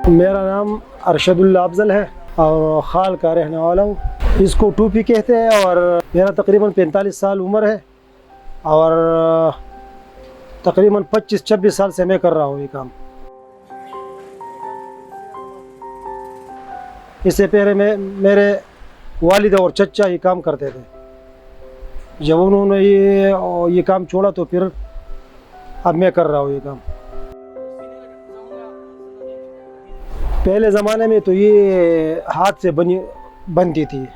मेरा नाम अरशदुल्ला अफजल है और खाल का रहने वाला हूँ। इसको टूपी कहते हैं और मेरा तकरीबन 45 साल उम्र है और तकरीबन 25-26 साल से मैं कर रहा हूँ ये काम। इससे पहले मेरे वालिद और चचा ये काम करते थे। जब उन्होंने ये काम छोड़ा तो फिर अब मैं कर रहा हूँ ये काम। पहले ज़माने में तो ये हाथ से बनती थी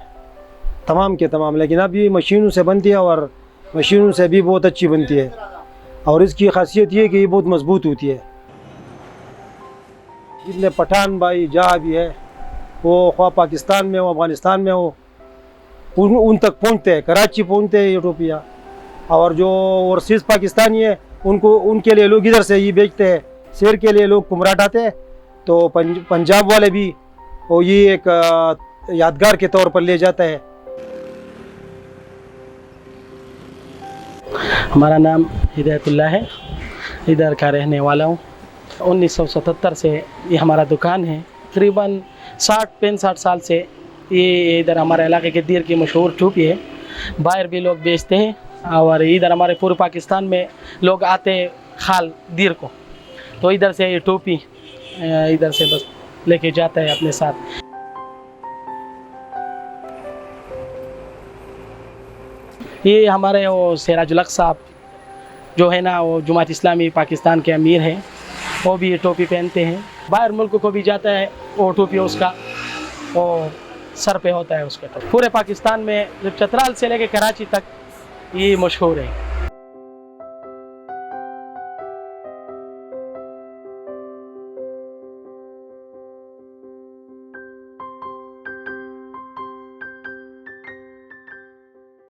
तमाम के तमाम, लेकिन अब ये मशीनों से बनती है और मशीनों से भी बहुत अच्छी बनती है और इसकी खासियत ये कि ये बहुत मजबूत होती है। जितने पठान भाई जहाँ भी है वो ख्वाह पाकिस्तान में हो अफ़गानिस्तान में हो उन तक पहुँचते हैं, कराची पहुँचते हैं ये टोपियाँ। और जो ओवरसीज़ पाकिस्तानी है उनके लिए लोग इधर से ये बेचते हैं। शेर के लिए लोग कुमराट आते हैं तो पंजाब वाले भी वो ये एक यादगार के तौर पर ले जाता है। हमारा नाम हिदायतुल्लाह है, इधर का रहने वाला हूँ। 1977 से ये हमारा दुकान है। तकरीबन 60-65 साल से ये इधर हमारे इलाके के दीर की मशहूर टोपी है। बाहर भी लोग बेचते हैं और इधर हमारे पूर्व पाकिस्तान में लोग आते हैं खाल दीर को, तो इधर से ये टोपी इधर से बस लेके जाता है अपने साथ। ये हमारे वो सिराजुल हक साहब जो है ना, वो जुमात इस्लामी पाकिस्तान के अमीर हैं, वो भी ये टोपी पहनते हैं। बाहर मुल्क को भी जाता है वो टोपी, उसका वो सर पे होता है उसका। पूरे पाकिस्तान में चतराल से लेके कराची तक ये मशहूर है।